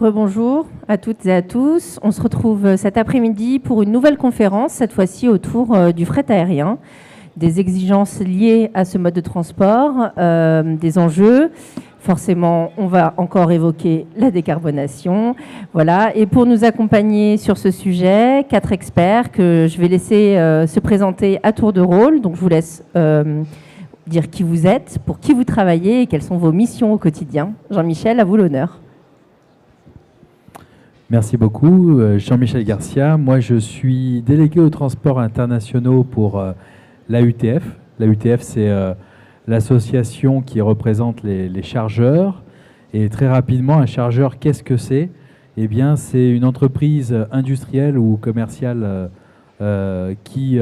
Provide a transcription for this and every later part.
rebonjour à toutes et à tous. On se retrouve cet après-midi pour une nouvelle conférence, cette fois-ci autour du fret aérien, des exigences liées à ce mode de transport, des enjeux. Forcément, on va encore évoquer la décarbonation. Voilà. Et pour nous accompagner sur ce sujet, 4 experts que je vais laisser se présenter à tour de rôle. Donc, je vous laisse dire qui vous êtes, pour qui vous travaillez et quelles sont vos missions au quotidien. Jean-Michel, à vous l'honneur. Merci beaucoup. Jean-Michel Garcia. Moi, je suis délégué aux transports internationaux pour l'AUTF. L'AUTF, c'est l'association qui représente les chargeurs. Et très rapidement, un chargeur, qu'est-ce que c'est ? Eh bien, c'est une entreprise industrielle ou commerciale qui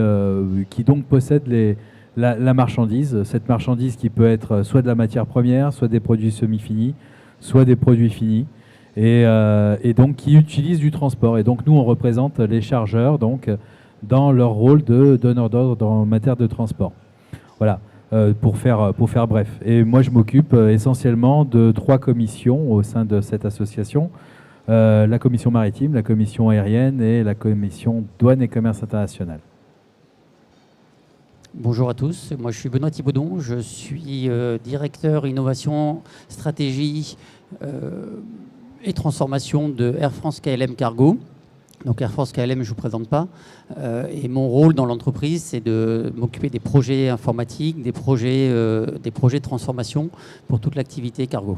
donc possède la marchandise. Cette marchandise qui peut être soit de la matière première, soit des produits semi-finis, soit des produits finis. Et donc qui utilisent du transport. Et donc nous, on représente les chargeurs donc, dans leur rôle de donneur d'ordre en matière de transport. Voilà, pour faire bref. Et moi, je m'occupe essentiellement de 3 commissions au sein de cette association. La commission maritime, la commission aérienne et la commission douane et commerce international. Bonjour à tous, moi je suis Benoît Thibaudon, je suis directeur innovation, stratégie et transformation de Air France KLM Cargo. Donc Air France KLM, je ne vous présente pas. Et mon rôle dans l'entreprise, c'est de m'occuper des projets informatiques, des projets de transformation pour toute l'activité cargo.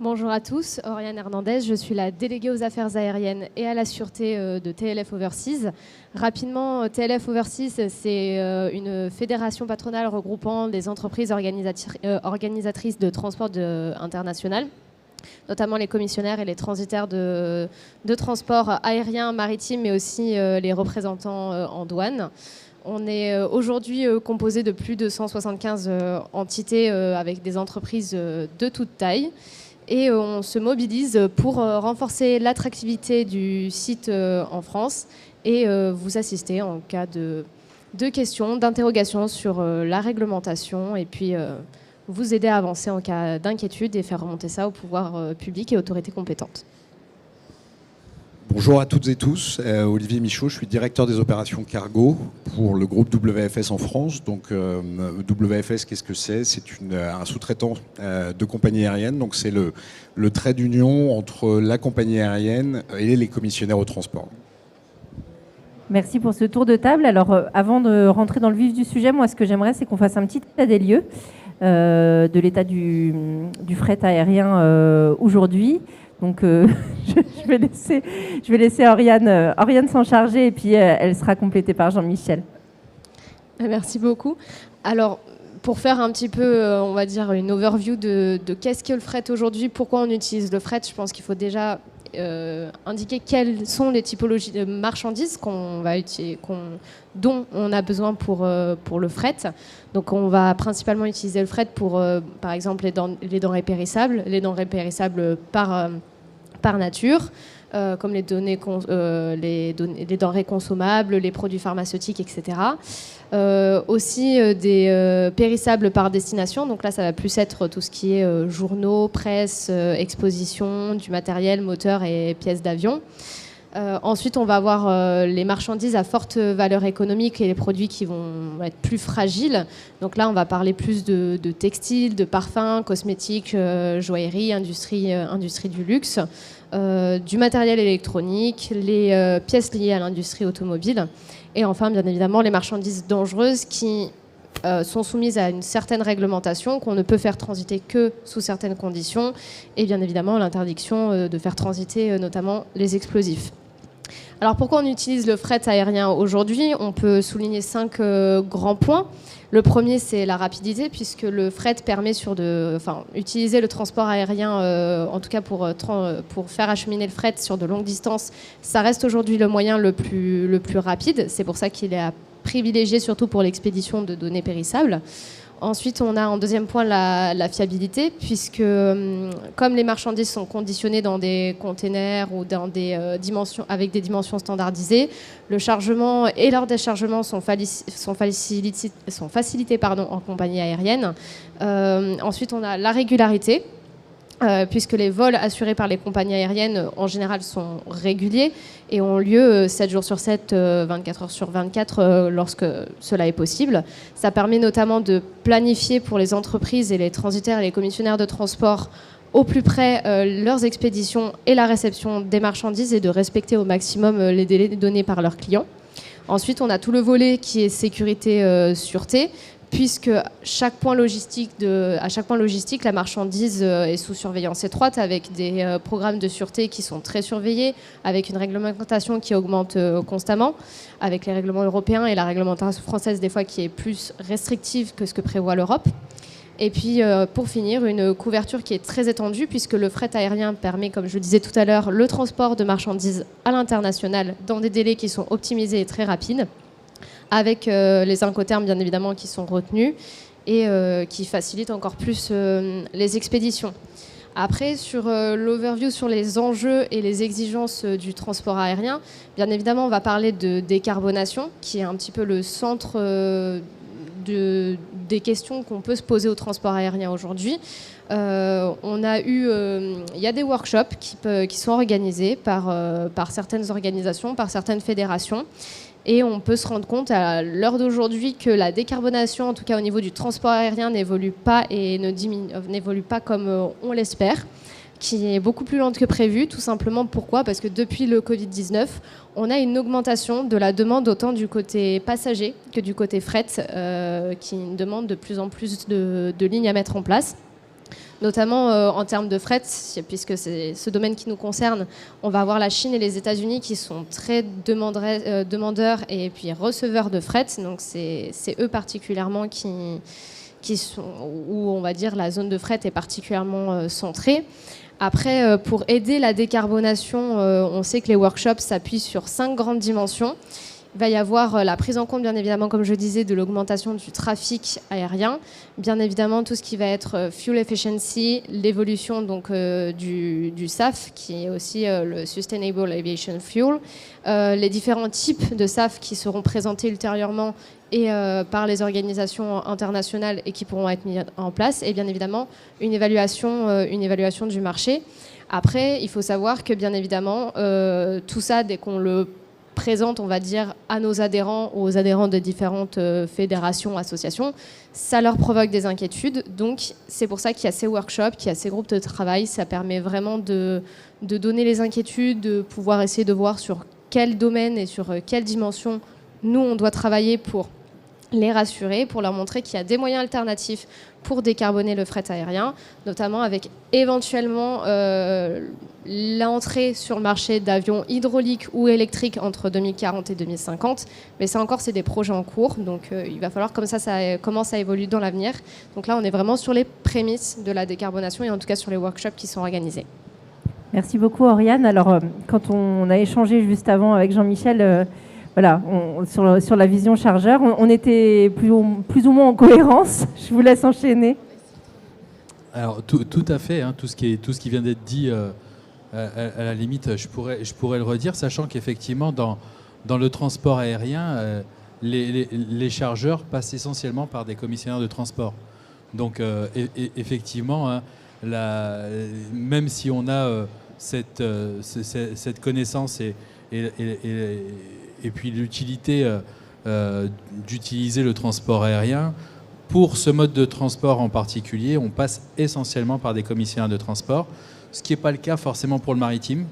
Bonjour à tous, Oriane Hernandez, je suis la déléguée aux affaires aériennes et à la sûreté de TLF Overseas. Rapidement, TLF Overseas, c'est une fédération patronale regroupant des entreprises organisatrices de transport international, notamment les commissionnaires et les transitaires de transport aérien, maritime, mais aussi les représentants en douane. On est aujourd'hui composé de plus de 175 entités avec des entreprises de toute taille. Et on se mobilise pour renforcer l'attractivité du site en France et vous assister en cas de questions, d'interrogations sur la réglementation et puis vous aider à avancer en cas d'inquiétude et faire remonter ça au pouvoir public et autorités compétentes. Bonjour à toutes et tous, Olivier Michaud, je suis directeur des opérations cargo pour le groupe WFS en France. Donc WFS, qu'est-ce que c'est ? C'est un sous-traitant de compagnie aérienne, donc c'est le trait d'union entre la compagnie aérienne et les commissionnaires au transport. Merci pour ce tour de table. Alors avant de rentrer dans le vif du sujet, moi ce que j'aimerais c'est qu'on fasse un petit état des lieux de l'état du fret aérien aujourd'hui. Donc, je vais laisser Oriane s'en charger et puis elle sera complétée par Jean-Michel. Merci beaucoup. Alors, pour faire un petit peu, on va dire, une overview de qu'est-ce que le fret aujourd'hui, pourquoi on utilise le fret, je pense qu'il faut déjà indiquer quelles sont les typologies de marchandises dont on a besoin pour le fret. Donc on va principalement utiliser le fret pour, par exemple, les denrées périssables par nature, comme les denrées consommables, les produits pharmaceutiques, etc. Aussi des périssables par destination. Donc là, ça va plus être tout ce qui est journaux, presse, exposition, du matériel, moteur et pièces d'avion. Ensuite, on va avoir les marchandises à forte valeur économique et les produits qui vont être plus fragiles. Donc là, on va parler plus de textiles, de parfums, cosmétiques, joaillerie, industrie du luxe, du matériel électronique, les pièces liées à l'industrie automobile. Et enfin, bien évidemment, les marchandises dangereuses qui sont soumises à une certaine réglementation qu'on ne peut faire transiter que sous certaines conditions. Et bien évidemment, l'interdiction de faire transiter notamment les explosifs. Alors pourquoi on utilise le fret aérien aujourd'hui ? On peut souligner 5 grands points. Le premier, c'est la rapidité, puisque le fret permet utiliser le transport aérien, en tout cas pour faire acheminer le fret sur de longues distances, ça reste aujourd'hui le moyen le plus rapide. C'est pour ça qu'il est à privilégier, surtout pour l'expédition de données périssables. Ensuite, on a en deuxième point la fiabilité, puisque comme les marchandises sont conditionnées dans des containers ou dans avec des dimensions standardisées, le chargement et leur déchargement sont facilités en compagnie aérienne. Ensuite, on a la régularité. puisque les vols assurés par les compagnies aériennes en général sont réguliers et ont lieu 7 jours sur 7, 24 heures sur 24 lorsque cela est possible. Ça permet notamment de planifier pour les entreprises et les transitaires et les commissionnaires de transport au plus près leurs expéditions et la réception des marchandises et de respecter au maximum les délais donnés par leurs clients. Ensuite, on a tout le volet qui est sécurité-sûreté, puisque à chaque point logistique, la marchandise est sous surveillance étroite avec des programmes de sûreté qui sont très surveillés, avec une réglementation qui augmente constamment, avec les règlements européens et la réglementation française des fois qui est plus restrictive que ce que prévoit l'Europe. Et puis, pour finir, une couverture qui est très étendue, puisque le fret aérien permet, comme je le disais tout à l'heure, le transport de marchandises à l'international dans des délais qui sont optimisés et très rapides, avec les incoterms bien évidemment qui sont retenus et qui facilitent encore plus les expéditions. Après, sur l'overview sur les enjeux et les exigences du transport aérien, bien évidemment on va parler de décarbonation, qui est un petit peu le centre des questions qu'on peut se poser au transport aérien aujourd'hui. Il y a des workshops qui sont organisés par certaines organisations, par certaines fédérations. Et on peut se rendre compte à l'heure d'aujourd'hui que la décarbonation, en tout cas au niveau du transport aérien, n'évolue pas et n'évolue pas comme on l'espère, qui est beaucoup plus lente que prévu. Tout simplement pourquoi ? Parce que depuis le Covid-19, on a une augmentation de la demande autant du côté passager que du côté fret, qui demande de plus en plus de lignes à mettre en place. Notamment en termes de fret, puisque c'est ce domaine qui nous concerne, on va avoir la Chine et les États-Unis qui sont très demandeurs et puis receveurs de fret. Donc c'est eux particulièrement qui sont, où on va dire la zone de fret est particulièrement centrée. Après, pour aider la décarbonation, on sait que les workshops s'appuient sur 5 grandes dimensions. Il va y avoir la prise en compte, bien évidemment, comme je disais, de l'augmentation du trafic aérien. Bien évidemment, tout ce qui va être fuel efficiency, l'évolution donc du SAF, qui est aussi le Sustainable Aviation Fuel, les différents types de SAF qui seront présentés ultérieurement et par les organisations internationales et qui pourront être mis en place, et bien évidemment une évaluation du marché. Après, il faut savoir que bien évidemment, tout ça, dès qu'on le présente, on va dire, à nos adhérents ou aux adhérents de différentes fédérations, associations, ça leur provoque des inquiétudes. Donc, c'est pour ça qu'il y a ces workshops, qu'il y a ces groupes de travail. Ça permet vraiment de donner les inquiétudes, de pouvoir essayer de voir sur quel domaine et sur quelle dimension nous, on doit travailler pour les rassurer, pour leur montrer qu'il y a des moyens alternatifs pour décarboner le fret aérien, notamment avec éventuellement l'entrée sur le marché d'avions hydrauliques ou électriques entre 2040 et 2050. Mais ça encore, c'est des projets en cours, donc il va falloir comment ça évolue dans l'avenir. Donc là, on est vraiment sur les prémices de la décarbonation et en tout cas sur les workshops qui sont organisés. Merci beaucoup, Oriane. Alors, quand on a échangé juste avant avec Jean-Michel, voilà, sur la vision chargeur, on était plus ou moins en cohérence. Je vous laisse enchaîner. Alors, tout à fait, hein, tout ce qui vient d'être dit, à la limite, je pourrais le redire, sachant qu'effectivement, dans le transport aérien, les chargeurs passent essentiellement par des commissionnaires de transport. Donc, effectivement, hein, même si on a cette connaissance et puis l'utilité d'utiliser le transport aérien, pour ce mode de transport en particulier, on passe essentiellement par des commissionnaires de transport, ce qui n'est pas le cas forcément pour le maritime.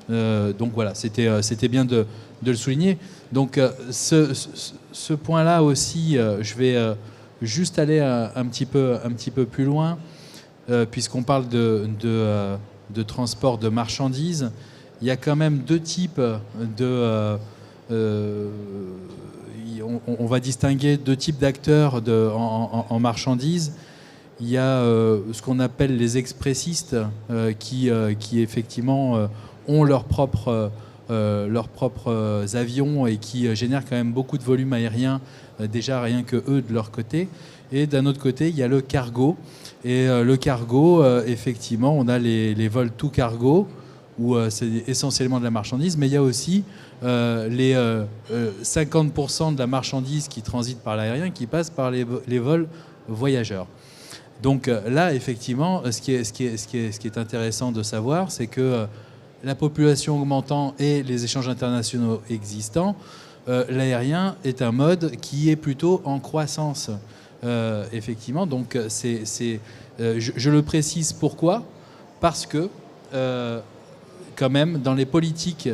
Donc voilà, c'était bien de le souligner. Donc ce point-là aussi, je vais juste aller un petit peu plus loin, puisqu'on parle de transport de marchandises. Il y a quand même 2 types on va distinguer 2 types d'acteurs en marchandises. Il y a ce qu'on appelle les expressistes qui effectivement ont leurs propres avions et qui génèrent quand même beaucoup de volume aérien, déjà rien que eux de leur côté. Et d'un autre côté, il y a le cargo. Et le cargo, effectivement, on a les vols tout cargo, où c'est essentiellement de la marchandise, mais il y a aussi les 50% de la marchandise qui transite par l'aérien qui passe par les vols voyageurs. Donc là, effectivement, ce qui est intéressant de savoir, c'est que la population augmentant et les échanges internationaux existants, l'aérien est un mode qui est plutôt en croissance, effectivement. Donc je le précise, pourquoi ? Parce que, quand même, dans les politiques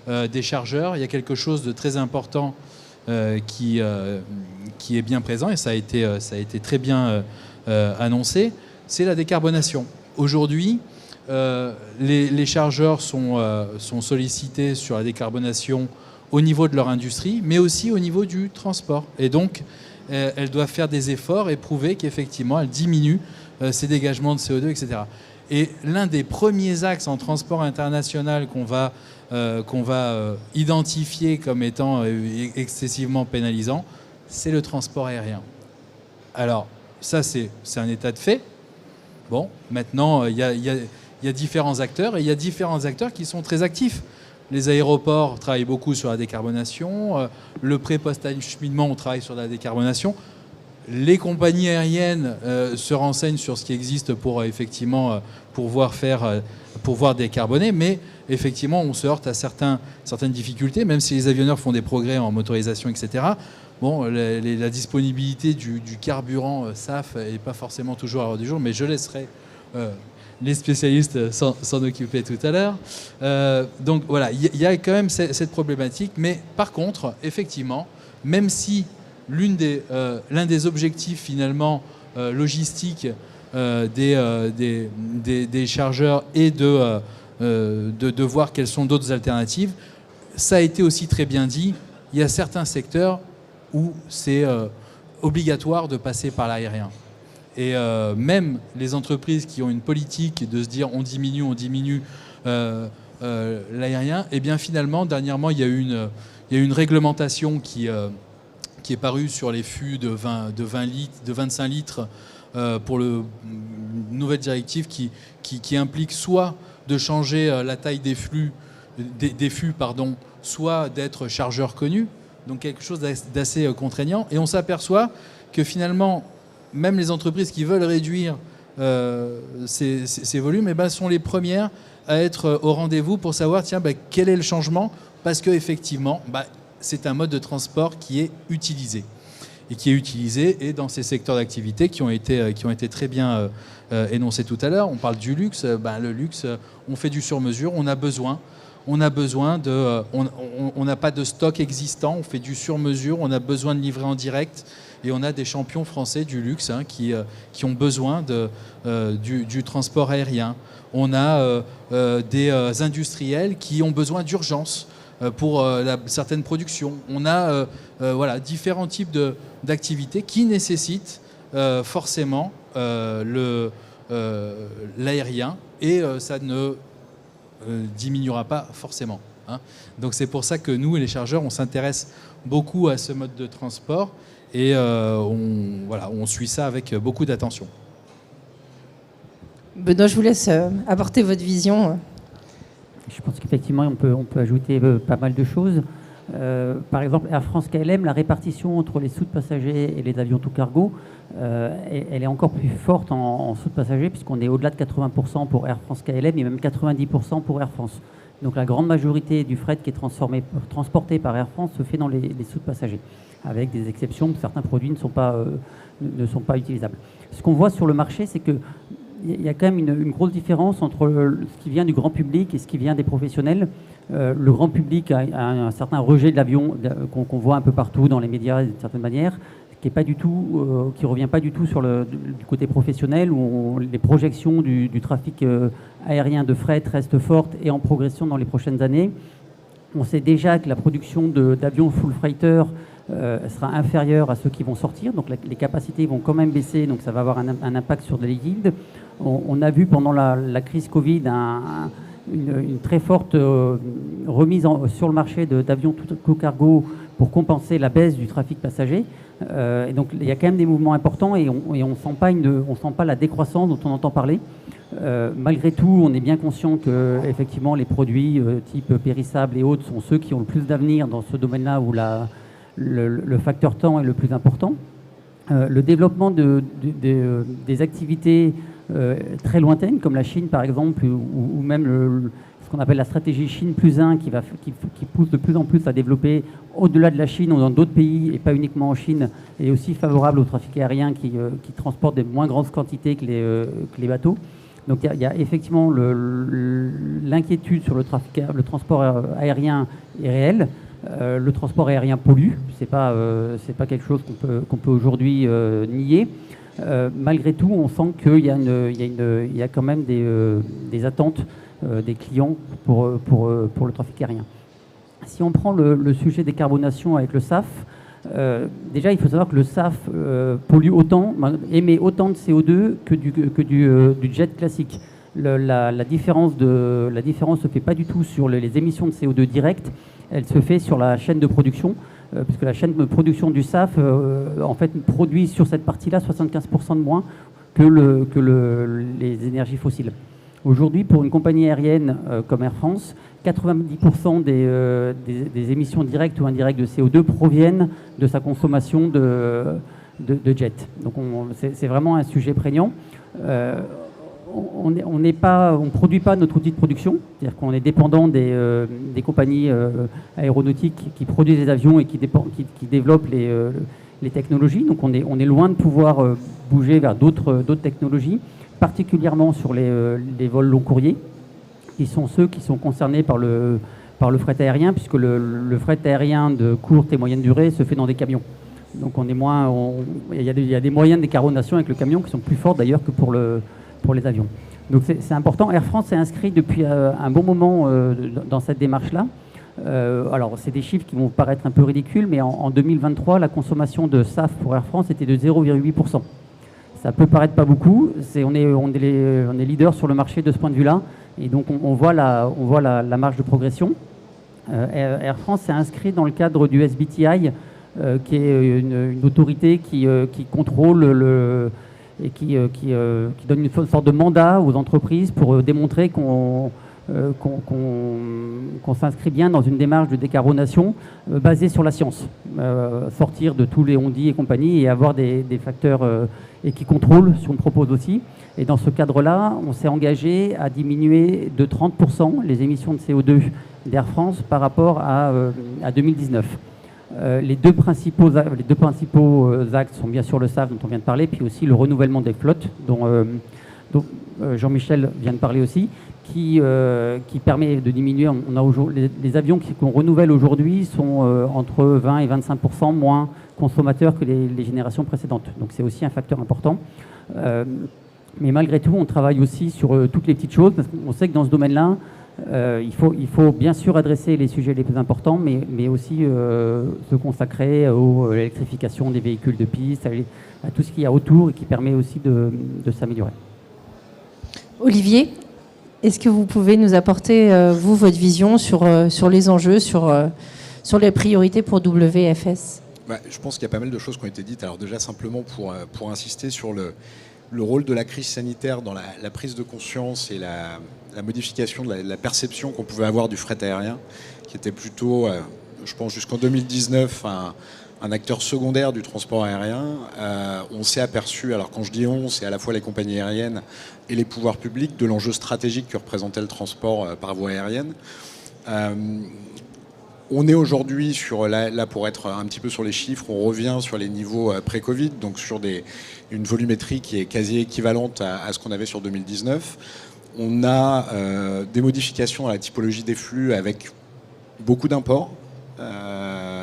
des chargeurs, il y a quelque chose de très important qui est bien présent, et ça a été très bien annoncé, c'est la décarbonation. Aujourd'hui, les chargeurs sont sollicités sur la décarbonation au niveau de leur industrie, mais aussi au niveau du transport. Et donc, elles doivent faire des efforts et prouver qu'effectivement, elles diminuent ces dégagements de CO2, etc. Et l'un des premiers axes en transport international qu'on va identifier comme étant excessivement pénalisant, c'est le transport aérien. Alors, ça, c'est un état de fait. Bon, maintenant, il y a différents acteurs, et il y a différents acteurs qui sont très actifs. Les aéroports travaillent beaucoup sur la décarbonation. Le pré-post-acheminement, on travaille sur la décarbonation. Les compagnies aériennes se renseignent sur ce qui existe pour effectivement pouvoir décarboner, mais effectivement, on se heurte à certaines difficultés, même si les avionneurs font des progrès en motorisation, etc. Bon, la disponibilité du carburant SAF n'est pas forcément toujours à l'heure du jour, mais je laisserai les spécialistes s'en occuper tout à l'heure. Donc voilà, il y a quand même cette problématique, mais par contre, effectivement, même si l'un des objectifs finalement logistiques des chargeurs est de voir quelles sont d'autres alternatives, ça a été aussi très bien dit, il y a certains secteurs où c'est obligatoire de passer par l'aérien. Et même les entreprises qui ont une politique de se dire on diminue l'aérien, et bien finalement, dernièrement, il y a eu une réglementation qui est parue sur les fûts de 25 litres pour une nouvelle directive qui implique soit de changer la taille des fûts, soit d'être chargeur connu, donc quelque chose d'assez contraignant. Et on s'aperçoit que finalement, même les entreprises qui veulent réduire ces volumes, sont les premières à être au rendez-vous pour savoir quel est le changement, parce qu'effectivement, c'est un mode de transport qui est utilisé. Et dans ces secteurs d'activité qui ont été très bien énoncés tout à l'heure. On parle du luxe. Le luxe, on fait du sur-mesure, on a besoin de... On n'a pas de stock existant, on fait du sur-mesure, on a besoin de livrer en direct. Et on a des champions français du luxe qui ont besoin du transport aérien. On a des industriels qui ont besoin d'urgence pour certaines productions. On a différents types d'activités qui nécessitent forcément l'aérien, et ça ne diminuera pas forcément. Donc c'est pour ça que nous, les chargeurs, on s'intéresse beaucoup à ce mode de transport. Et on suit ça avec beaucoup d'attention. Benoît, je vous laisse apporter votre vision. Je pense qu'effectivement, on peut ajouter pas mal de choses. Par exemple, Air France KLM, la répartition entre les soutes passagers et les avions tout cargo, elle est encore plus forte en soutes passagers, puisqu'on est au-delà de 80% pour Air France KLM et même 90% pour Air France. Donc la grande majorité du fret qui est transporté par Air France se fait dans les soutes passagers, avec des exceptions, certains produits ne sont pas utilisables. Ce qu'on voit sur le marché, c'est qu'il y a quand même une grosse différence entre ce qui vient du grand public et ce qui vient des professionnels. Le grand public a un certain rejet de l'avion qu'on voit un peu partout dans les médias d'une certaine manière, qui revient pas du tout sur du côté professionnel, où les projections du trafic aérien de fret restent fortes et en progression dans les prochaines années. On sait déjà que la production d'avions full freighter sera inférieure à ceux qui vont sortir, donc les capacités vont quand même baisser, donc ça va avoir un impact sur les yields. On a vu pendant la crise Covid une très forte remise sur le marché d'avions tout cargo pour compenser la baisse du trafic passager. Et donc il y a quand même des mouvements importants, et on sent pas la décroissance dont on entend parler. Malgré tout, on est bien conscient que effectivement les produits type périssables et autres sont ceux qui ont le plus d'avenir dans ce domaine-là, où le facteur temps est le plus important. le développement des activités très lointaines, comme la Chine par exemple, ou même ce qu'on appelle la stratégie Chine +1, qui pousse de plus en plus à développer au-delà de la Chine ou dans d'autres pays, et pas uniquement en Chine, est aussi favorable au trafic aérien qui transporte des moins grandes quantités que les bateaux. Donc il y a effectivement l'inquiétude sur le transport aérien est réel. Le transport aérien pollue, c'est pas quelque chose qu'on peut aujourd'hui nier. Malgré tout, on sent qu'il y a quand même des attentes des clients pour le trafic aérien. Si on prend le sujet des carbonation avec le SAF, déjà il faut savoir que le SAF émet autant de CO2 que du jet classique. La différence se fait pas du tout sur les émissions de CO2 directes, elle se fait sur la chaîne de production, puisque la chaîne de production du SAF en fait produit sur cette partie-là 75% de moins que les énergies fossiles. Aujourd'hui, pour une compagnie aérienne comme Air France, 90% des émissions directes ou indirectes de CO2 proviennent de sa consommation de jet. Donc c'est vraiment un sujet prégnant. On ne produit pas notre outil de production, c'est-à-dire qu'on est dépendant des compagnies aéronautiques qui produisent les avions et qui développent les technologies. Donc on est loin de pouvoir bouger vers d'autres technologies, particulièrement sur les vols long courriers, qui sont ceux qui sont concernés par le fret aérien, puisque le fret aérien de courte et moyenne durée se fait dans des camions. Donc il y a des moyens de décarbonation avec le camion qui sont plus forts d'ailleurs que pour les avions. Donc c'est important. Air France s'est inscrit depuis un bon moment dans cette démarche-là. Alors c'est des chiffres qui vont paraître un peu ridicules, mais en 2023, la consommation de SAF pour Air France était de 0,8%. Ça peut paraître pas beaucoup, on est leader sur le marché de ce point de vue-là, et donc on voit la marge de progression. Air France s'est inscrit dans le cadre du SBTI, qui est une autorité qui contrôle et qui donne une sorte de mandat aux entreprises pour démontrer qu'on s'inscrit bien dans une démarche de décarbonation basée sur la science. Sortir de tous les on-dit et compagnie et avoir des facteurs et qui contrôlent ce qu'on propose aussi. Et dans ce cadre-là, on s'est engagé à diminuer de 30% les émissions de CO2 d'Air France par rapport à 2019. Les deux principaux axes sont bien sûr le SAF dont on vient de parler, puis aussi le renouvellement des flottes dont Jean-Michel vient de parler aussi, qui permet de diminuer. Les avions qu'on renouvelle aujourd'hui sont entre 20 et 25% moins consommateurs que les générations précédentes. Donc c'est aussi un facteur important. Mais malgré tout, on travaille aussi sur toutes les petites choses, parce qu'on sait que dans ce domaine-là, il faut bien sûr adresser les sujets les plus importants, mais aussi se consacrer à l'électrification des véhicules de piste, à tout ce qu'il y a autour et qui permet aussi de s'améliorer. Olivier, est-ce que vous pouvez nous apporter, vous, votre vision sur les enjeux, sur les priorités pour WFS ? Je pense qu'il y a pas mal de choses qui ont été dites. Alors déjà, simplement pour insister sur le rôle de la crise sanitaire dans la prise de conscience et la modification de la perception qu'on pouvait avoir du fret aérien, qui était plutôt, je pense, jusqu'en 2019, un acteur secondaire du transport aérien. On s'est aperçu, alors quand je dis on, c'est à la fois les compagnies aériennes et les pouvoirs publics, de l'enjeu stratégique que représentait le transport par voie aérienne. On est aujourd'hui là pour être un petit peu sur les chiffres, on revient sur les niveaux pré-Covid, donc sur une volumétrie qui est quasi équivalente à ce qu'on avait sur 2019. On a des modifications à la typologie des flux avec beaucoup d'imports,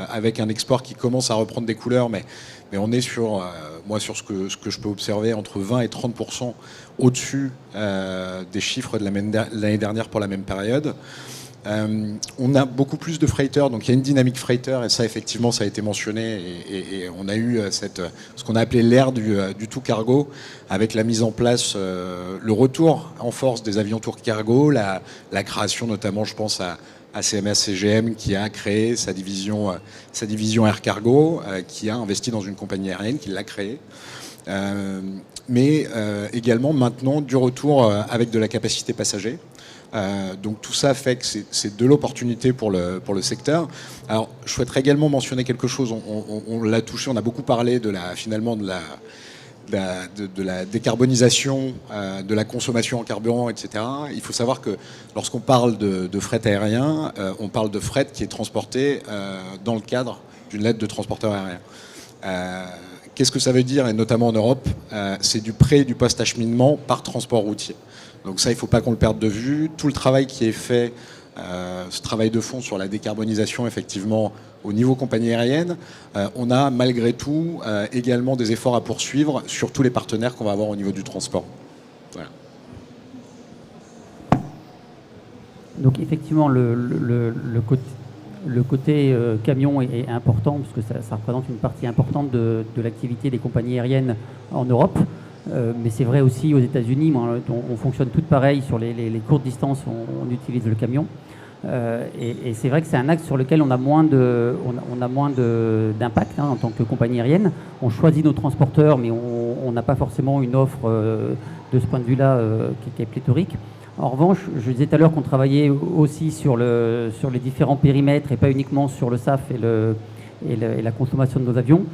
avec un export qui commence à reprendre des couleurs, mais on est sur ce que je peux observer, entre 20 et 30% au-dessus des chiffres de l'année dernière pour la même période. On a beaucoup plus de freighters, donc il y a une dynamique freighter, et ça effectivement ça a été mentionné, et on a eu ce qu'on a appelé l'ère du tout cargo, avec la mise en place, le retour en force des avions tour cargo, la création notamment, je pense à CMA-CGM qui a créé sa division Air Cargo, qui a investi dans une compagnie aérienne, qui l'a créée. Mais également maintenant du retour avec de la capacité passager, Donc tout ça fait que c'est de l'opportunité pour le secteur. Alors je souhaiterais également mentionner quelque chose, on l'a touché, on a beaucoup parlé de la décarbonisation de la consommation en carburant, etc. Il faut savoir que lorsqu'on parle de fret aérien, on parle de fret qui est transporté dans le cadre d'une lettre de transporteur aérien. Qu'est-ce que ça veut dire, et notamment en Europe? C'est du pré- et du post-acheminement par transport routier. Donc ça, il ne faut pas qu'on le perde de vue. Tout le travail qui est fait, ce travail de fond sur la décarbonisation, effectivement, au niveau compagnie aérienne, on a malgré tout également des efforts à poursuivre sur tous les partenaires qu'on va avoir au niveau du transport. Voilà. Donc effectivement, le côté camion est important, parce que ça représente une partie importante de l'activité des compagnies aériennes en Europe. Mais c'est vrai aussi aux États-Unis, on fonctionne toutes pareil sur les courtes distances, on utilise le camion. Et c'est vrai que c'est un axe sur lequel on a moins d'impact en tant que compagnie aérienne. On choisit nos transporteurs, mais on n'a pas forcément une offre de ce point de vue-là qui est pléthorique. En revanche, je disais tout à l'heure qu'on travaillait aussi sur les différents périmètres et pas uniquement sur le SAF et la consommation de nos avions.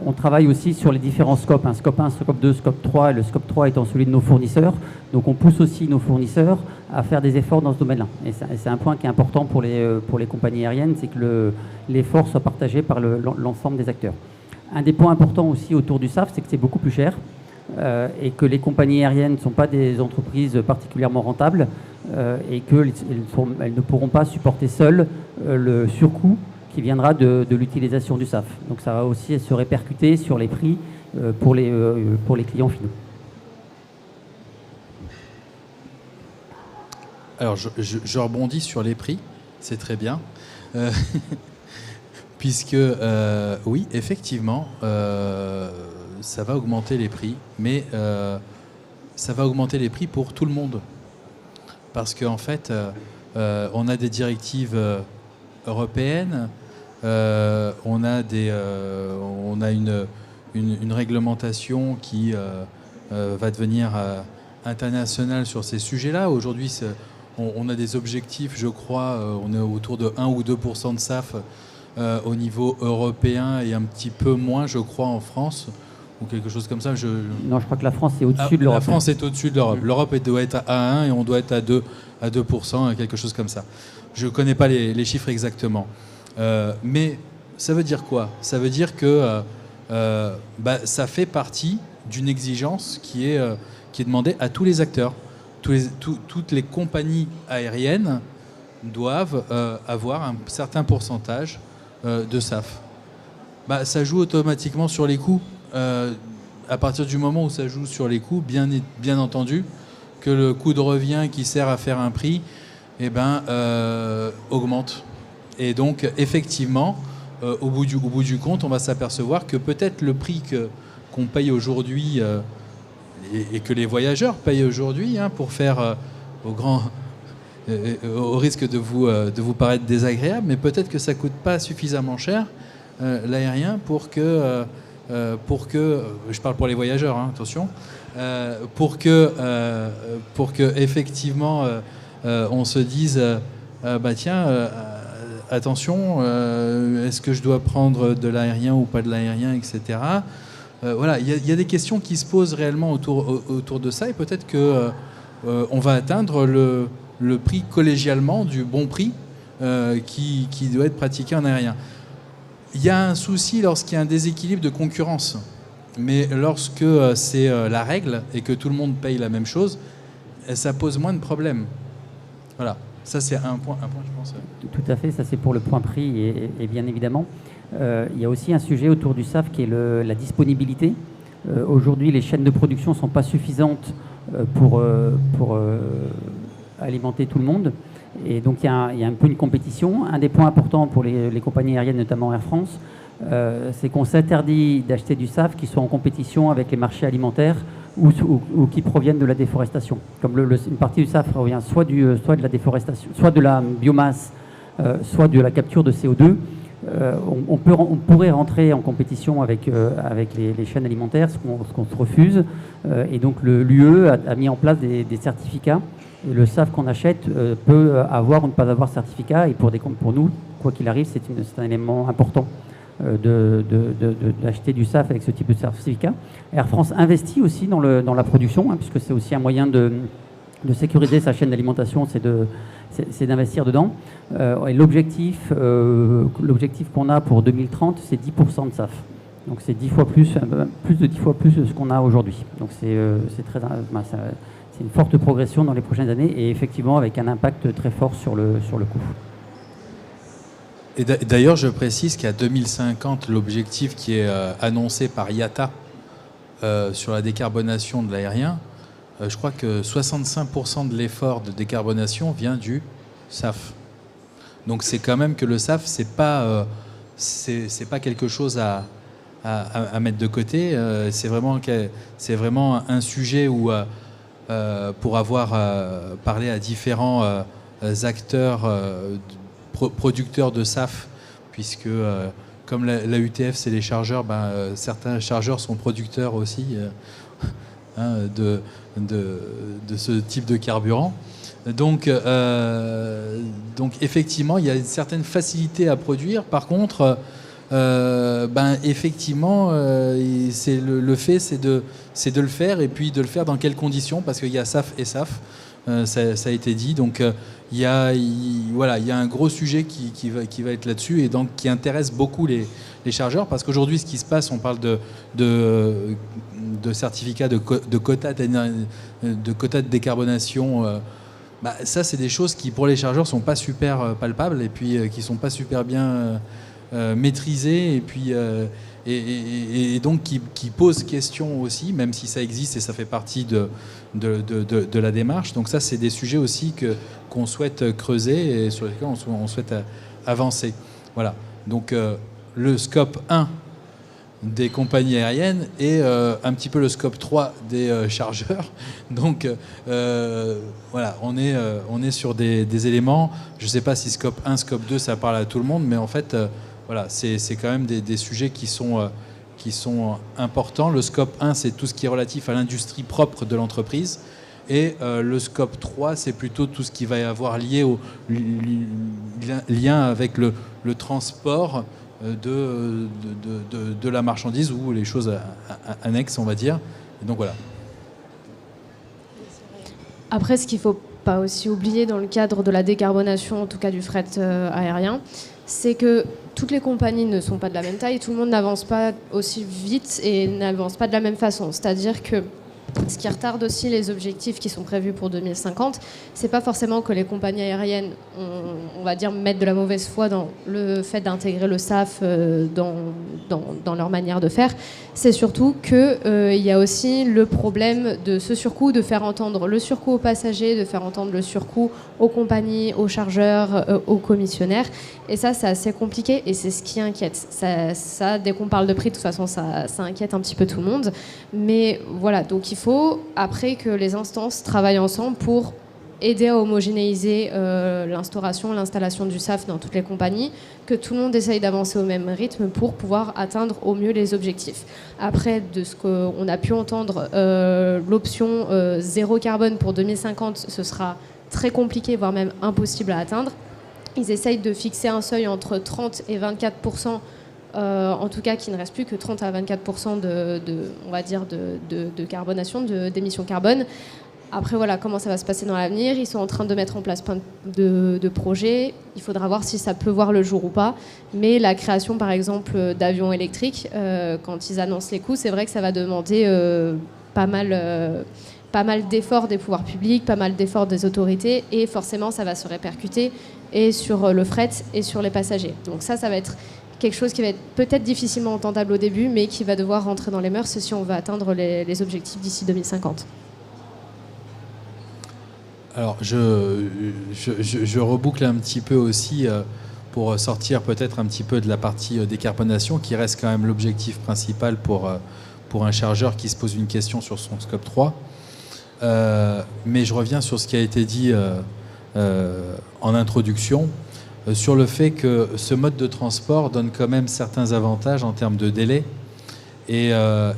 On travaille aussi sur les différents scopes, scope 1, scope 2, scope 3, et le scope 3 étant celui de nos fournisseurs. Donc on pousse aussi nos fournisseurs à faire des efforts dans ce domaine-là. Et c'est un point qui est important pour les compagnies aériennes, c'est que l'effort soit partagé par l'ensemble des acteurs. Un des points importants aussi autour du SAF, c'est que c'est beaucoup plus cher et que les compagnies aériennes ne sont pas des entreprises particulièrement rentables et qu'elles ne pourront pas supporter seules le surcoût qui viendra de l'utilisation du SAF. Donc ça va aussi se répercuter sur les prix pour les clients finaux. Alors je rebondis sur les prix, c'est très bien. Puisque oui, effectivement, ça va augmenter les prix, mais ça va augmenter les prix pour tout le monde. Parce qu'en fait, on a des directives européennes, on a une réglementation qui va devenir internationale sur ces sujets-là. Aujourd'hui, on a des objectifs, je crois, on est autour de 1 ou 2% de SAF au niveau européen et un petit peu moins, je crois, en France, ou quelque chose comme ça. Non, je crois que la France est au-dessus de l'Europe. La France est au-dessus de l'Europe. L'Europe doit être à 1 et on doit être à 2%, quelque chose comme ça. Je ne connais pas les chiffres exactement. Mais ça veut dire quoi? Ça veut dire que ça fait partie d'une exigence qui est demandée à tous les acteurs. Toutes les compagnies aériennes doivent avoir un certain pourcentage de SAF. Ça joue automatiquement sur les coûts. À partir du moment où ça joue sur les coûts, bien entendu, que le coût de revient qui sert à faire un prix augmente. Et donc, effectivement, au bout du compte, on va s'apercevoir que peut-être le prix qu'on paye aujourd'hui et que les voyageurs payent aujourd'hui pour faire au risque de vous paraître désagréable, mais peut-être que ça ne coûte pas suffisamment cher l'aérien pour que je parle pour les voyageurs, attention, pour que effectivement on se dise attention, est-ce que je dois prendre de l'aérien ou pas de l'aérien, etc. Voilà, il y a des questions qui se posent réellement autour de ça, et peut-être que on va atteindre le prix collégialement du bon prix qui doit être pratiqué en aérien. Il y a un souci lorsqu'il y a un déséquilibre de concurrence, mais lorsque c'est la règle et que tout le monde paye la même chose, ça pose moins de problèmes. Voilà, ça c'est un point, je pense. Tout à fait, ça c'est pour le point prix et bien évidemment. Il y a aussi un sujet autour du SAF qui est la disponibilité. Aujourd'hui, les chaînes de production ne sont pas suffisantes pour alimenter tout le monde. Et donc il y a un peu une compétition. Un des points importants pour les compagnies aériennes, notamment Air France, c'est qu'on s'interdit d'acheter du SAF qui soit en compétition avec les marchés alimentaires ou qui proviennent de la déforestation. Comme une partie du SAF provient soit de la déforestation, soit de la biomasse, soit de la capture de CO2. on pourrait rentrer en compétition avec les chaînes alimentaires, ce qu'on se refuse. Et donc l'UE a mis en place des certificats. Et le SAF qu'on achète peut avoir ou ne pas avoir certificat. Et pour nous, quoi qu'il arrive, c'est un élément important d'acheter du SAF avec ce type de certificat. Air France investit aussi dans la production, puisque c'est aussi un moyen de sécuriser sa chaîne d'alimentation, c'est d'investir dedans. Et l'objectif qu'on a pour 2030, c'est 10% de SAF. Donc c'est 10 fois plus de 10 fois plus de ce qu'on a aujourd'hui. Donc c'est une forte progression dans les prochaines années et effectivement avec un impact très fort sur le coût. Et d'ailleurs, je précise qu'à 2050, l'objectif qui est annoncé par IATA sur la décarbonation de l'aérien, je crois que 65% de l'effort de décarbonation vient du SAF. Donc c'est quand même que le SAF, c'est pas quelque chose à mettre de côté. C'est vraiment un sujet où, pour avoir parlé à différents acteurs producteurs de SAF, puisque comme la UTF c'est les chargeurs, certains chargeurs sont producteurs aussi de ce type de carburant. Donc effectivement, il y a une certaine facilité à produire. Par contre, effectivement, c'est le fait, c'est de le faire, et puis de le faire dans quelles conditions, parce qu'il y a SAF et SAF. Ça a été dit. Donc il y a un gros sujet qui va être là-dessus et donc qui intéresse beaucoup les chargeurs, parce qu'aujourd'hui, ce qui se passe, on parle de certificats, de quotas de décarbonation. Ça, c'est des choses qui, pour les chargeurs, sont pas super palpables et puis qui sont pas super bien maîtrisées et puis et donc qui posent question aussi, même si ça existe et ça fait partie de la démarche. Donc ça, c'est des sujets aussi qu'on souhaite creuser et sur lesquels on souhaite avancer. Voilà. Donc le scope 1 des compagnies aériennes et un petit peu le scope 3 des chargeurs. Donc voilà, on est sur des éléments. Je ne sais pas si scope 1, scope 2, ça parle à tout le monde, mais en fait, voilà, c'est quand même des sujets qui sont importants. Le scope 1, c'est tout ce qui est relatif à l'industrie propre de l'entreprise. Et le scope 3, c'est plutôt tout ce qui va y avoir lié au lien avec le transport de la marchandise ou les choses annexes, on va dire. Et donc voilà. Après, ce qu'il ne faut pas aussi oublier dans le cadre de la décarbonation, en tout cas du fret aérien, c'est que toutes les compagnies ne sont pas de la même taille, tout le monde n'avance pas aussi vite et n'avance pas de la même façon. C'est-à-dire que ce qui retarde aussi les objectifs qui sont prévus pour 2050, c'est pas forcément que les compagnies aériennes, on va dire, mettent de la mauvaise foi dans le fait d'intégrer le SAF dans leur manière de faire. C'est surtout qu'il y a aussi le problème de ce surcoût, de faire entendre le surcoût aux passagers, de faire entendre le surcoût aux compagnies, aux chargeurs, aux commissionnaires. Et ça, c'est assez compliqué et c'est ce qui inquiète. Ça, dès qu'on parle de prix, de toute façon, ça inquiète un petit peu tout le monde. Mais voilà, donc il faut après que les instances travaillent ensemble pour aider à homogénéiser l'installation du SAF dans toutes les compagnies, que tout le monde essaye d'avancer au même rythme pour pouvoir atteindre au mieux les objectifs. Après, de ce qu'on a pu entendre, l'option zéro carbone pour 2050, ce sera très compliqué, voire même impossible à atteindre. Ils essayent de fixer un seuil entre 30 et 24%, en tout cas qui ne reste plus que 30 à 24% on va dire de carbonation, d'émissions carbone. Après, voilà, comment ça va se passer dans l'avenir. Ils sont en train de mettre en place plein de projets. Il faudra voir si ça peut voir le jour ou pas. Mais la création, par exemple, d'avions électriques, quand ils annoncent les coûts, c'est vrai que ça va demander pas mal d'efforts des pouvoirs publics, pas mal d'efforts des autorités. Et forcément, ça va se répercuter et sur le fret et sur les passagers. Donc ça va être quelque chose qui va être peut-être difficilement entendable au début, mais qui va devoir rentrer dans les mœurs si on veut atteindre les objectifs d'ici 2050. Alors, je reboucle un petit peu aussi pour sortir peut-être un petit peu de la partie décarbonation, qui reste quand même l'objectif principal pour un chargeur qui se pose une question sur son scope 3. Mais je reviens sur ce qui a été dit en introduction. sur le fait que ce mode de transport donne quand même certains avantages en termes de délai. Et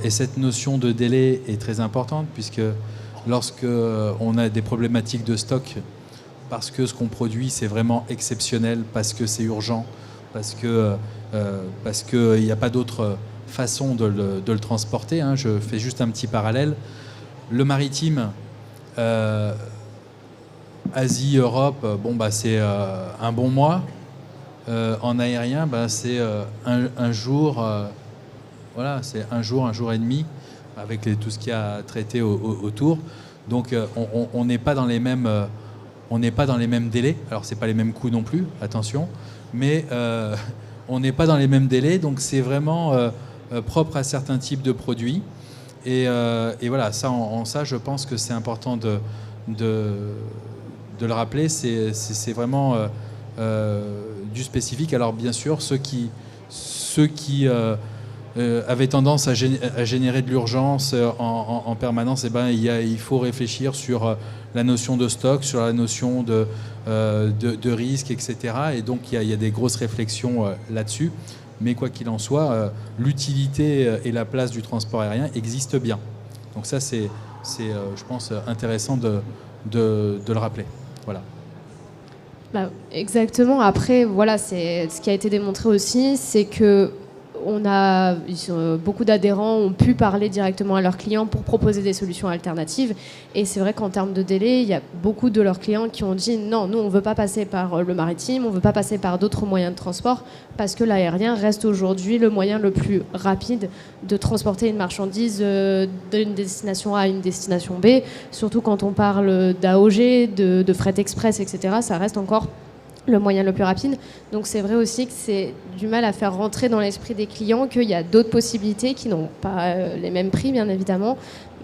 cette notion de délai est très importante, puisque lorsque on a des problématiques de stock, parce que ce qu'on produit c'est vraiment exceptionnel, parce que c'est urgent, parce qu'il n'y a pas d'autre façon de le transporter, hein. Je fais juste un petit parallèle. Le maritime, Asie, Europe, c'est un bon mois. En aérien, c'est un jour, c'est un jour et demi, avec tout ce qu'il y a à traiter autour. Donc on n'est pas dans les mêmes, délais. Alors c'est pas les mêmes coûts non plus, attention, mais on n'est pas dans les mêmes délais. Donc c'est vraiment propre à certains types de produits. Et voilà, ça, ça, je pense que c'est important de le rappeler. C'est vraiment du spécifique. Alors bien sûr, ceux qui avaient tendance à générer de l'urgence en permanence, il faut réfléchir sur la notion de stock, sur la notion de risque, etc. Et donc il y a des grosses réflexions là-dessus. Mais quoi qu'il en soit, l'utilité et la place du transport aérien existent bien. Donc ça, c'est je pense, intéressant de le rappeler. Voilà. Exactement. Après, voilà, c'est ce qui a été démontré aussi, c'est que beaucoup d'adhérents ont pu parler directement à leurs clients pour proposer des solutions alternatives. Et c'est vrai qu'en termes de délai, il y a beaucoup de leurs clients qui ont dit non, nous on ne veut pas passer par le maritime, on ne veut pas passer par d'autres moyens de transport, parce que l'aérien reste aujourd'hui le moyen le plus rapide de transporter une marchandise d'une destination A à une destination B. Surtout quand on parle d'AOG, de fret express, etc. Ça reste encore le moyen le plus rapide. Donc c'est vrai aussi que c'est du mal à faire rentrer dans l'esprit des clients qu'il y a d'autres possibilités qui n'ont pas les mêmes prix, bien évidemment.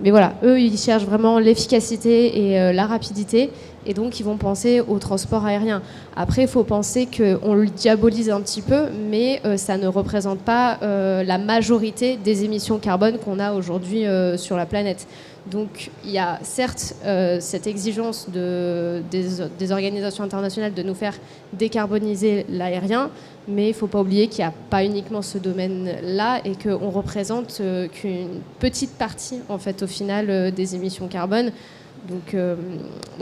Mais voilà, eux, ils cherchent vraiment l'efficacité et la rapidité, et donc ils vont penser au transport aérien. Après, il faut penser qu'on le diabolise un petit peu, mais ça ne représente pas la majorité des émissions carbone qu'on a aujourd'hui sur la planète. Donc il y a certes cette exigence des organisations internationales de nous faire décarboniser l'aérien, mais il ne faut pas oublier qu'il n'y a pas uniquement ce domaine-là et qu'on représente qu'une petite partie, en fait, au final, des émissions carbone. Donc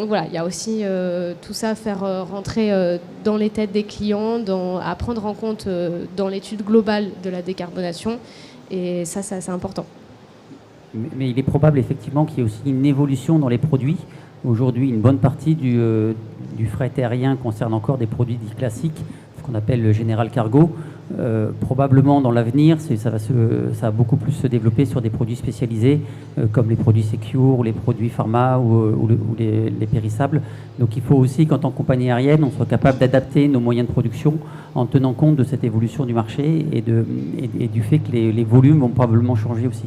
voilà, il y a aussi tout ça à faire rentrer dans les têtes des clients, à prendre en compte dans l'étude globale de la décarbonation. Et ça, c'est assez important. Mais il est probable effectivement qu'il y ait aussi une évolution dans les produits. Aujourd'hui, une bonne partie du fret aérien concerne encore des produits dits classiques, ce qu'on appelle le General Cargo. Probablement dans l'avenir, ça va beaucoup plus se développer sur des produits spécialisés comme les produits Secure, ou les produits pharma ou les périssables. Donc il faut aussi qu'en tant que compagnie aérienne, on soit capable d'adapter nos moyens de production en tenant compte de cette évolution du marché et du fait que les volumes vont probablement changer aussi.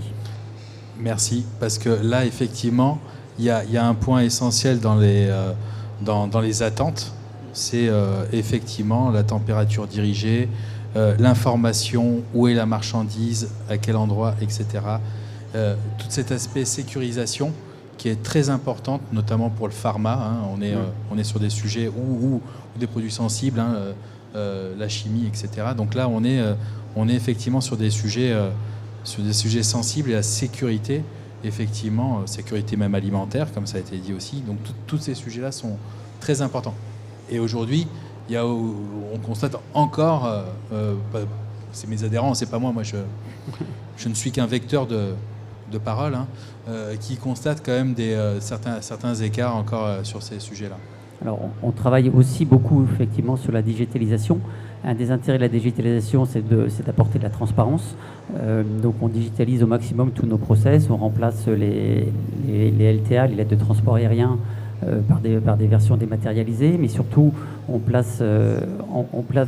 Merci, parce que là, effectivement, il y a un point essentiel dans les attentes, c'est effectivement la température dirigée, l'information, où est la marchandise, à quel endroit, etc. Tout cet aspect sécurisation qui est très importante, notamment pour le pharma. Hein, on est sur des sujets ou des produits sensibles, hein, la chimie, etc. Donc là, on est effectivement sur des sujets sensibles, et la sécurité, effectivement, sécurité même alimentaire, comme ça a été dit aussi. Donc tous ces sujets-là sont très importants. Et aujourd'hui, on constate encore, c'est mes adhérents, c'est pas moi, je ne suis qu'un vecteur de parole, hein, qui constate quand même certains écarts encore sur ces sujets-là. Alors, on travaille aussi beaucoup effectivement sur la digitalisation. Un des intérêts de la digitalisation, c'est d'apporter de la transparence. Donc, on digitalise au maximum tous nos process. On remplace les LTA, les lettres de transport aérien, par des versions dématérialisées. Mais surtout, on place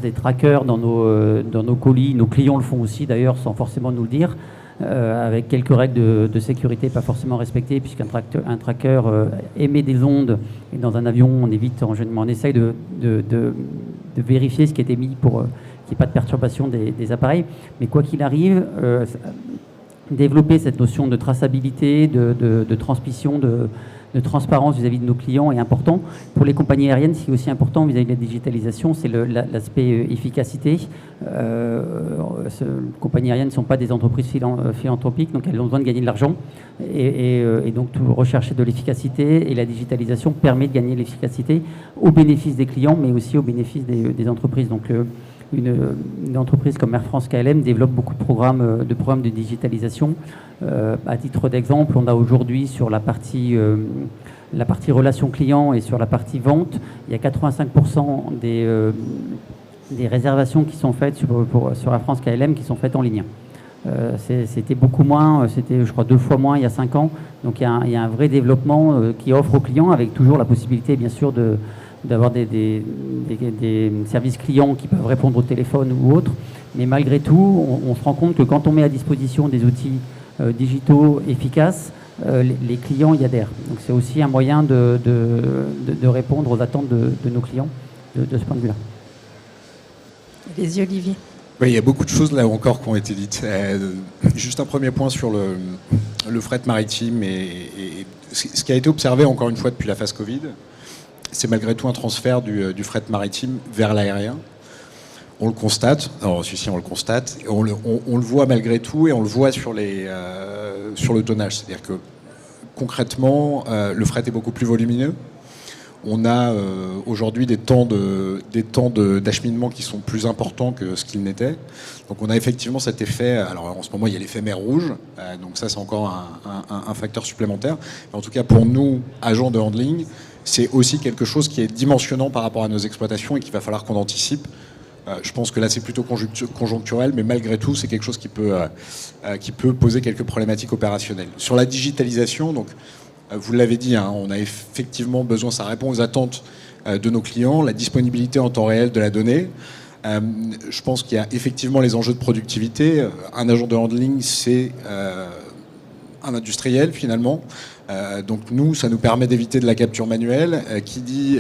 des trackers dans nos colis. Nos clients le font aussi, d'ailleurs, sans forcément nous le dire. Avec quelques règles de sécurité pas forcément respectées, puisqu'un tracker émet des ondes, et dans un avion on essaye de vérifier ce qui est émis pour qu'il n'y ait pas de perturbation des appareils. Mais quoi qu'il arrive, développer cette notion de traçabilité, de transmission, de transparence vis-à-vis de nos clients est important. Pour les compagnies aériennes, ce qui est aussi important vis-à-vis de la digitalisation, c'est l'aspect efficacité. Les compagnies aériennes ne sont pas des entreprises philanthropiques, donc elles ont besoin de gagner de l'argent. Et donc, rechercher de l'efficacité, et la digitalisation permet de gagner l'efficacité au bénéfice des clients, mais aussi au bénéfice des entreprises. Donc, une entreprise comme Air France KLM développe beaucoup de programmes de digitalisation. À titre d'exemple, on a aujourd'hui sur la partie relation client et sur la partie vente, il y a 85% des réservations qui sont faites sur Air France KLM qui sont faites en ligne. C'était beaucoup moins, c'était je crois 2 fois moins il y a 5 ans. Donc il y a un vrai développement qui offre aux clients, avec toujours la possibilité bien sûr d'avoir des services clients qui peuvent répondre au téléphone ou autre. Mais malgré tout, on se rend compte que quand on met à disposition des outils digitaux efficaces, les clients y adhèrent. Donc c'est aussi un moyen de répondre aux attentes de nos clients de ce point de vue-là. Les Olivier. Oui, il y a beaucoup de choses là encore qui ont été dites. Juste un premier point sur le fret maritime et ce qui a été observé encore une fois depuis la phase Covid, c'est malgré tout un transfert du fret maritime vers l'aérien. On le constate, alors celui-ci on le constate, et on le voit malgré tout, et on le voit sur le tonnage. C'est-à-dire que concrètement, le fret est beaucoup plus volumineux. On a aujourd'hui des temps d'acheminement qui sont plus importants que ce qu'ils n'étaient. Donc on a effectivement cet effet. Alors en ce moment il y a l'effet mer rouge, donc ça c'est encore un facteur supplémentaire. Mais en tout cas pour nous, agents de handling, c'est aussi quelque chose qui est dimensionnant par rapport à nos exploitations et qu'il va falloir qu'on anticipe. Je pense que là c'est plutôt conjoncturel, mais malgré tout c'est quelque chose qui peut poser quelques problématiques opérationnelles. Sur la digitalisation, donc vous l'avez dit, hein, on a effectivement besoin, ça répond aux attentes de nos clients, la disponibilité en temps réel de la donnée. Je pense qu'il y a effectivement les enjeux de productivité. Un agent de handling, c'est un industriel finalement. Donc nous, ça nous permet d'éviter de la capture manuelle. Qui dit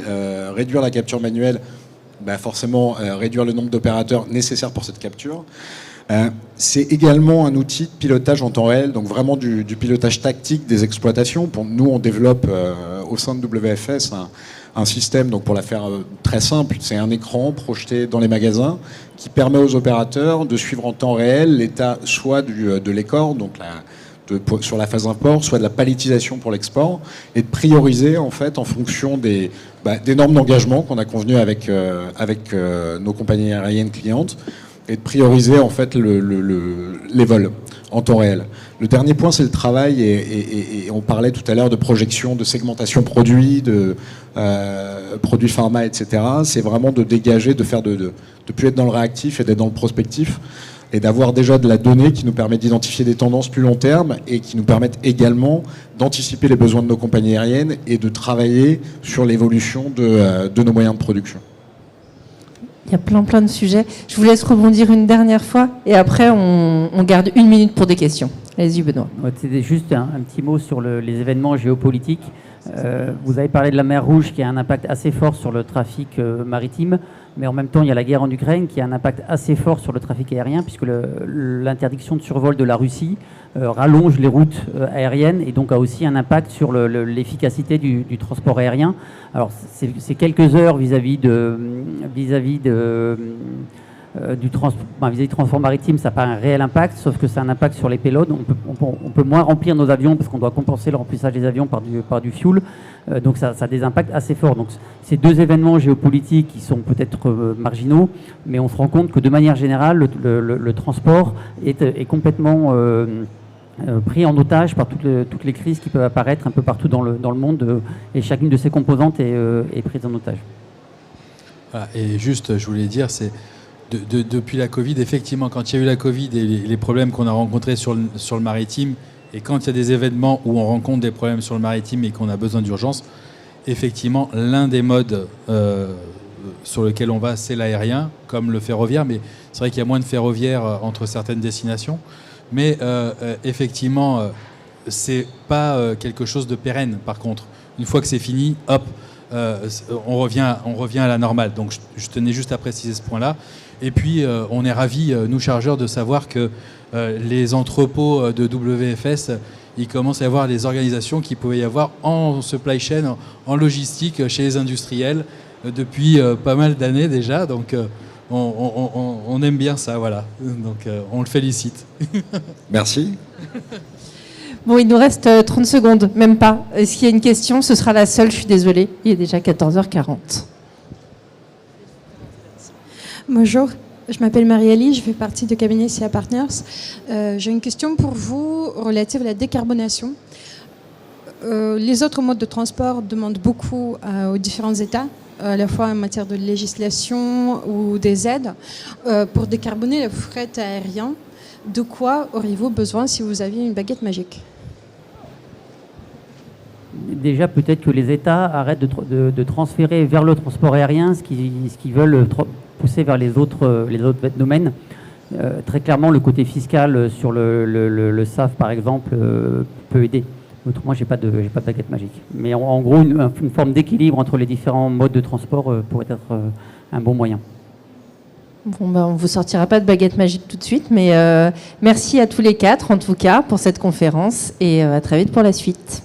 réduire la capture manuelle, forcément réduire le nombre d'opérateurs nécessaires pour cette capture. C'est également un outil de pilotage en temps réel, donc vraiment du pilotage tactique des exploitations. Pour nous, on développe au sein de WFS un système, donc pour la faire très simple, c'est un écran projeté dans les magasins qui permet aux opérateurs de suivre en temps réel l'état soit de l'écor, donc sur la phase import, soit de la palettisation pour l'export, et de prioriser en fait en fonction des normes d'engagement qu'on a convenues avec nos compagnies aériennes clientes, et de prioriser en fait les vols en temps réel. Le dernier point, c'est le travail, et on parlait tout à l'heure de projection, de segmentation produits, de produits pharma, etc. C'est vraiment de dégager, de plus être dans le réactif et d'être dans le prospectif, et d'avoir déjà de la donnée qui nous permet d'identifier des tendances plus long terme et qui nous permettent également d'anticiper les besoins de nos compagnies aériennes et de travailler sur l'évolution de nos moyens de production. Il y a plein de sujets. Je vous laisse rebondir une dernière fois et après on garde 1 minute pour des questions. Allez-y Benoît. C'était juste un petit mot sur les événements géopolitiques. Vous avez parlé de la mer Rouge qui a un impact assez fort sur le trafic maritime, mais en même temps il y a la guerre en Ukraine qui a un impact assez fort sur le trafic aérien, puisque l'interdiction de survol de la Russie rallonge les routes aériennes et donc a aussi un impact sur l'efficacité du transport aérien. Alors c'est quelques heures vis-à-vis du transport maritime, ça n'a pas un réel impact, sauf que c'est un impact sur les payloads. On peut moins remplir nos avions parce qu'on doit compenser le remplissage des avions par du fuel. Donc ça a des impacts assez forts. Donc ces 2 événements géopolitiques qui sont peut-être marginaux, mais on se rend compte que de manière générale, le transport est complètement pris en otage par toutes les crises qui peuvent apparaître un peu partout dans le monde, et chacune de ces composantes est prise en otage. Voilà, et juste, je voulais dire, c'est depuis la Covid, effectivement, quand il y a eu la Covid et les problèmes qu'on a rencontrés sur le maritime, et quand il y a des événements où on rencontre des problèmes sur le maritime et qu'on a besoin d'urgence, effectivement, l'un des modes sur lequel on va, c'est l'aérien, comme le ferroviaire, mais c'est vrai qu'il y a moins de ferroviaire entre certaines destinations. Mais effectivement, c'est pas quelque chose de pérenne, par contre. Une fois que c'est fini, hop, on revient à la normale. Donc je tenais juste à préciser ce point-là. Et puis on est ravis, nous chargeurs, de savoir que les entrepôts de WFS, il commence à y avoir des organisations qui pouvaient y avoir en supply chain, en logistique, chez les industriels, depuis pas mal d'années déjà. Donc on aime bien ça, voilà. Donc on le félicite. Merci. Bon, il nous reste 30 secondes, même pas. Est-ce qu'il y a une question? Ce sera la seule, je suis désolée. Il est déjà 14h40. Bonjour, je m'appelle Marie-Ali, je fais partie du cabinet SIA Partners. J'ai une question pour vous relative à la décarbonation. Les autres modes de transport demandent beaucoup aux différents États, à la fois en matière de législation ou des aides. Pour décarboner le fret aérien, de quoi auriez-vous besoin si vous aviez une baguette magique? Déjà, peut-être que les États arrêtent de transférer vers le transport aérien ce qu'ils veulent pousser vers les autres domaines. Très clairement, le côté fiscal sur le SAF, par exemple, peut aider. Autrement, j'ai pas de baguette magique. Mais en gros, une forme d'équilibre entre les différents modes de transport pourrait être un bon moyen. Bon, on ne vous sortira pas de baguette magique tout de suite, mais merci à tous les quatre, en tout cas, pour cette conférence, et à très vite pour la suite.